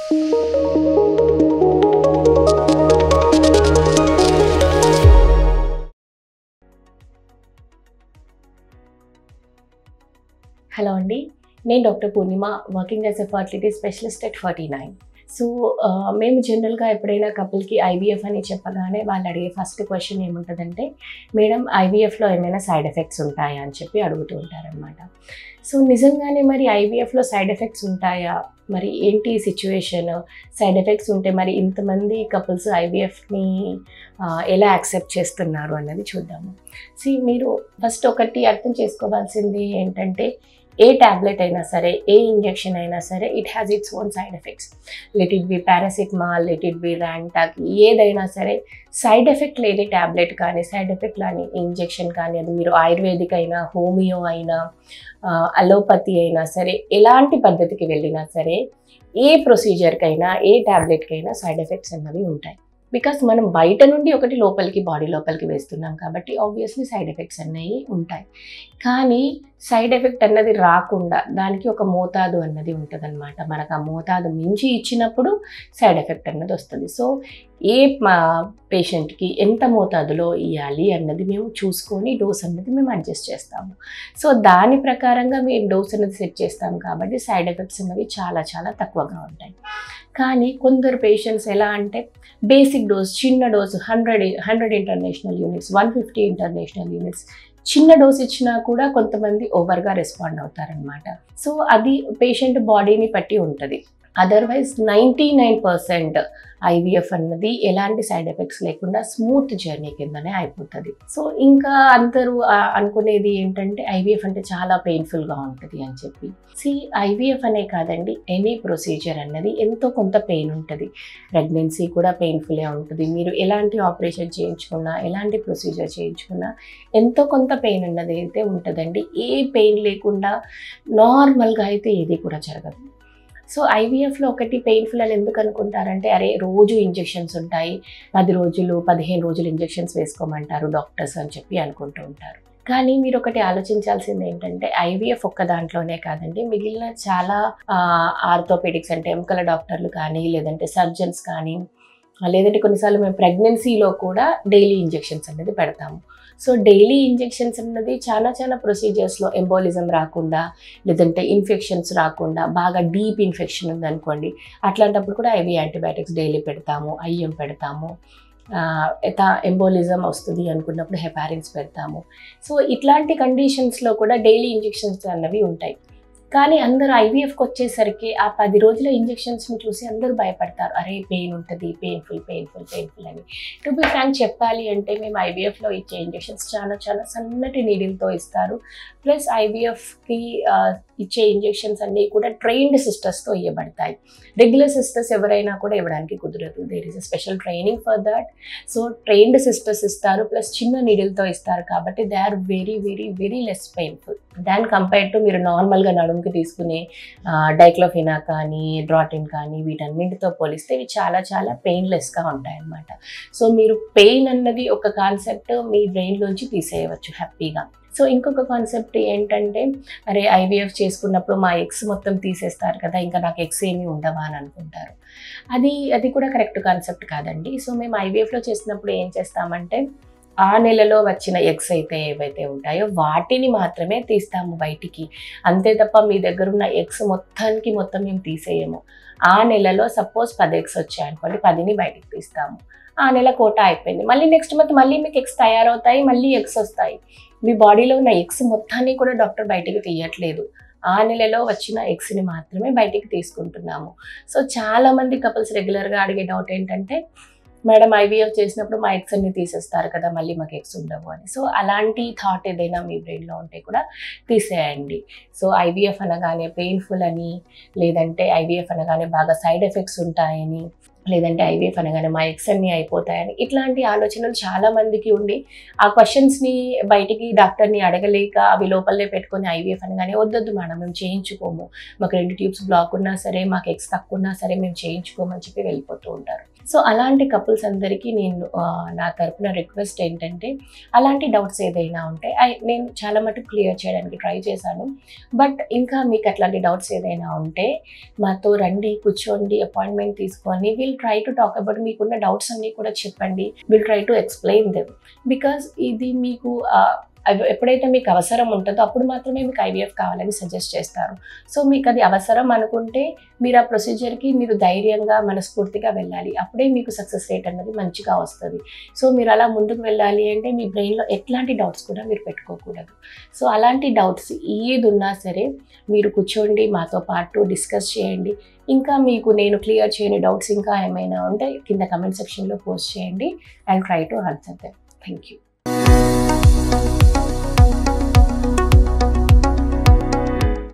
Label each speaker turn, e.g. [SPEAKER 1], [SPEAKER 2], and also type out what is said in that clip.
[SPEAKER 1] Hello అండి, నేను doctor Purnima, working as a fertility specialist at 49. So మేము జనరల్గా ఎప్పుడైనా కపుల్కి ఐవీఎఫ్ అని చెప్పగానే వాళ్ళు అడిగే ఫస్ట్ క్వశ్చన్ ఏముంటుందంటే, మేడం ఐవీఎఫ్లో ఏమైనా సైడ్ ఎఫెక్ట్స్ ఉంటాయా అని చెప్పి అడుగుతూ ఉంటారనమాట. సో నిజంగానే మరి ఐవీఎఫ్లో సైడ్ ఎఫెక్ట్స్ ఉంటాయా, మరి ఏంటి సిచ్యువేషన్, సైడ్ ఎఫెక్ట్స్ ఉంటే మరి ఇంతమంది కపుల్స్ ఐవీఎఫ్ని ఎలా యాక్సెప్ట్ చేస్తున్నారు అన్నది చూద్దాము. మీరు ఫస్ట్ ఒకటి అర్థం చేసుకోవాల్సింది ఏంటంటే, ఏ ట్యాబ్లెట్ అయినా సరే, ఏ ఇంజెక్షన్ అయినా సరే, it has its own side effects. Let it be paracetamol, let it be Rantac, ఏదైనా సరే సైడ్ ఎఫెక్ట్ లేని ట్యాబ్లెట్ కానీ, సైడ్ ఎఫెక్ట్ లేని ఇంజెక్షన్ కానీ, అది మీరు ఆయుర్వేదిక్ అయినా, హోమియో అయినా, అలోపతి అయినా సరే, ఎలాంటి పద్ధతికి వెళ్ళినా సరే, ఏ ప్రొసీజర్కైనా, ఏ ట్యాబ్లెట్కైనా సైడ్ ఎఫెక్ట్స్ అన్నవి ఉంటాయి. బికాస్ మనం బయట నుండి ఒకటి లోపలికి, బాడీ లోపలికి వేస్తున్నాం కాబట్టి ఆబ్వియస్లీ సైడ్ ఎఫెక్ట్స్ అన్నవి ఉంటాయి. కానీ సైడ్ ఎఫెక్ట్ అన్నది రాకుండా దానికి ఒక మోతాదు అన్నది ఉంటుందన్నమాట. మనకు ఆ మోతాదు మించి ఇచ్చినప్పుడు సైడ్ ఎఫెక్ట్ అన్నది వస్తుంది. సో ఏ పేషెంట్కి ఎంత మోతాదులో ఇవ్వాలి అన్నది మేము చూసుకొని డోస్ అన్నది మేము అడ్జస్ట్ చేస్తాము. సో దాని ప్రకారంగా మేము డోస్ అన్నది సెట్ చేస్తాం కాబట్టి సైడ్ ఎఫెక్ట్స్ అన్నవి చాలా చాలా తక్కువగా ఉంటాయి. కానీ కొందరు పేషెంట్స్ ఎలా అంటే, బేసిక్ డోస్, చిన్న dose 100 international units, 150 international units, చిన్న డోస్ ఇచ్చినా కూడా కొంతమంది ఓవర్గా రెస్పాండ్ అవుతారనమాట. సో అది పేషెంట్ బాడీని బట్టి ఉంటుంది. అదర్వైజ్ 99% ఐవీఎఫ్ అన్నది ఎలాంటి సైడ్ ఎఫెక్ట్స్ లేకుండా స్మూత్ జర్నీ కిందనే అయిపోతుంది. సో ఇంకా అందరూ అనుకునేది ఏంటంటే, ఐవీఎఫ్ అంటే చాలా పెయిన్ఫుల్గా ఉంటుంది అని చెప్పి. ఐవీఎఫ్ అనే కాదండి, ఎనీ ప్రొసీజర్ అన్నది ఎంతో కొంత పెయిన్ ఉంటుంది. ప్రెగ్నెన్సీ కూడా పెయిన్ఫుల్లే ఉంటుంది. మీరు ఎలాంటి ఆపరేషన్ చేయించుకున్నా, ఎలాంటి ప్రొసీజర్ చేయించుకున్నా ఎంతో కొంత పెయిన్ అన్నది అయితే ఉంటుందండి. ఏ పెయిన్ లేకుండా నార్మల్గా అయితే ఏది కూడా జరగదు. సో ఐవీఎఫ్లో ఒకటి పెయిన్ఫుల్ అని ఎందుకు అనుకుంటారంటే, అరే రోజు ఇంజెక్షన్స్ ఉంటాయి, 10 రోజులు 15 రోజులు ఇంజెక్షన్స్ వేసుకోమంటారు డాక్టర్స్ అని చెప్పి అనుకుంటూ ఉంటారు. కానీ మీరు ఒకటి ఆలోచించాల్సింది ఏంటంటే, ఐవీఎఫ్ ఒక్క దాంట్లోనే కాదండి, మిగిలిన చాలా ఆర్థోపెడిక్స్ అంటే ఎముకల డాక్టర్లు కానీ, లేదంటే సర్జన్స్ కానీ, లేదంటే కొన్నిసార్లు మేము ప్రెగ్నెన్సీలో కూడా డైలీ ఇంజెక్షన్స్ అనేది పెడతాము. సో డైలీ ఇంజెక్షన్స్ అన్నది చాలా చాలా ప్రొసీజర్స్లో ఎంబోలిజం రాకుండా, లేదంటే ఇన్ఫెక్షన్స్ రాకుండా, బాగా డీప్ ఇన్ఫెక్షన్ ఉందనుకోండి, అట్లాంటప్పుడు కూడా ఐవీ యాంటీబయాటిక్స్ డైలీ పెడతాము, ఐఎం పెడతాము. ఎంబోలిజం వస్తుంది అనుకున్నప్పుడు హెపారిన్స్ పెడతాము. సో ఇట్లాంటి కండిషన్స్లో కూడా డైలీ ఇంజెక్షన్స్ అన్నవి ఉంటాయి. కానీ అందరూ ఐవీఎఫ్కి వచ్చేసరికి ఆ 10 రోజుల ఇంజెక్షన్స్ని చూసి అందరూ భయపడతారు, అరే పెయిన్ ఉంటుంది, పెయిన్ఫుల్ అని. టు బి ఫ్రాంక్ చెప్పాలి అంటే, మేము ఐవీఎఫ్లో ఇచ్చే ఇంజెక్షన్స్ చాలా చాలా సన్నటి నీడిల్తో ఇస్తారు. ప్లస్ ఐవీఎఫ్కి ఇచ్చే ఇంజెక్షన్స్ అన్నీ కూడా ట్రైన్డ్ సిస్టర్స్తో ఇవ్వబడతాయి. రెగ్యులర్ సిస్టర్స్ ఎవరైనా కూడా ఇవ్వడానికి కుదరదు. There is a special training for that. So trained sisters ఇస్తారు, ప్లస్ చిన్న నీడిల్తో ఇస్తారు కాబట్టి they are very very very less painful than compared to మీరు నార్మల్గా నడుముకి తీసుకునే డైక్లోఫినాక్ కానీ, డ్రాటిన్ కానీ, వీటన్నింటితో పోలిస్తే ఇవి చాలా చాలా పెయిన్లెస్గా ఉంటాయి అన్నమాట. సో మీరు పెయిన్ అన్నది ఒక కాన్సెప్ట్ మీ బ్రెయిన్లోంచి తీసేయవచ్చు హ్యాపీగా. సో ఇంకొక కాన్సెప్ట్ ఏంటంటే, అరే ఐవీఎఫ్ చేసుకున్నప్పుడు మా ఎగ్స్ మొత్తం తీసేస్తారు కదా, ఇంకా నాకు ఎగ్స్ ఏమీ ఉండవా అని అనుకుంటారు. అది కూడా కరెక్ట్ కాన్సెప్ట్ కాదండి. సో మేము ఐవీఎఫ్లో చేసినప్పుడు ఏం చేస్తామంటే, ఆ నెలలో వచ్చిన ఎగ్స్ అయితే ఏవైతే ఉంటాయో వాటిని మాత్రమే తీస్తాము బయటికి. అంతే తప్ప మీ దగ్గర ఉన్న ఎగ్స్ మొత్తం మేము తీసేయము. ఆ నెలలో సపోజ్ 10 ఎగ్స్ వచ్చాయనుకోండి, 10ని బయటికి తీస్తాము. ఆ నెల కోటా అయిపోయింది. మళ్ళీ నెక్స్ట్ మంత్ మళ్ళీ మీకు ఎగ్స్ తయారవుతాయి, మళ్ళీ ఎగ్స్ వస్తాయి. మీ బాడీలో ఉన్న ఎగ్స్ మొత్తాన్ని కూడా డాక్టర్ బయటికి తీయట్లేదు. ఆ నెలలో వచ్చిన ఎగ్స్ని మాత్రమే బయటికి తీసుకుంటున్నాము. సో చాలామంది కపుల్స్ రెగ్యులర్గా అడిగే డౌట్ ఏంటంటే, మేడం ఐవీఎఫ్ చేసినప్పుడు మా ఎగ్స్ అన్ని తీసేస్తారు కదా, మళ్ళీ మాకు ఎగ్స్ ఉండవు అని. సో అలాంటి థాట్ ఏదైనా మీ బ్రెయిన్లో ఉంటే కూడా తీసేయండి. సో ఐవీఎఫ్ అనగానే పెయిన్ఫుల్ అని, లేదంటే ఐవీఎఫ్ అనగానే బాగా సైడ్ ఎఫెక్ట్స్ ఉంటాయని, లేదంటే ఐవీఎఫ్ అనగానే మా ఎగ్స్ అన్నీ అయిపోతాయని, ఇట్లాంటి ఆలోచనలు చాలామందికి ఉండి ఆ క్వశ్చన్స్ని బయటికి డాక్టర్ని అడగలేక అవి లోపలనే పెట్టుకొని ఐవీఎఫ్ అనగానే వద్దొద్దు మేడం మేము చేయించుకోము, మాకు 2 ట్యూబ్స్ బ్లాక్ ఉన్నా సరే, మాకు ఎగ్స్ తక్కువ ఉన్నా సరే మేము చేయించుకోమని చెప్పి వెళ్ళిపోతూ ఉంటారు. సో అలాంటి కపుల్స్ అందరికీ నేను నా తరపున రిక్వెస్ట్ ఏంటంటే, అలాంటి డౌట్స్ ఏదైనా ఉంటే నేను చాలా మటుకు క్లియర్ చేయడానికి ట్రై చేశాను. బట్ ఇంకా మీకు అట్లాంటి డౌట్స్ ఏదైనా ఉంటే మాతో రండి, కూర్చోండి, అపాయింట్మెంట్ తీసుకొని will try to talk about మీకున్న డౌట్స్ అన్నీ కూడా చెప్పండి. Will try to explain them. Because ఇది మీకు ఎప్పుడైతే మీకు అవసరం ఉంటుందో అప్పుడు మాత్రమే మీకు ఐవీఎఫ్ కావాలని సజెస్ట్ చేస్తారు. సో మీకు అది అవసరం అనుకుంటే మీరు ఆ ప్రొసీజర్కి మీరు ధైర్యంగా మనస్ఫూర్తిగా వెళ్ళాలి. అప్పుడే మీకు సక్సెస్ రేట్ అన్నది మంచిగా వస్తుంది. సో మీరు అలా ముందుకు వెళ్ళాలి అంటే మీ బ్రెయిన్లో ఎట్లాంటి డౌట్స్ కూడా మీరు పెట్టుకోకూడదు. సో అలాంటి డౌట్స్ ఏది ఉన్నా సరే మీరు కూర్చోండి, మాతో పాటు డిస్కస్ చేయండి. ఇంకా మీకు నేను క్లియర్ చేయని డౌట్స్ ఇంకా ఏమైనా ఉంటే కింద కమెంట్ సెక్షన్లో పోస్ట్ చేయండి. I will try to answer them. Thank you.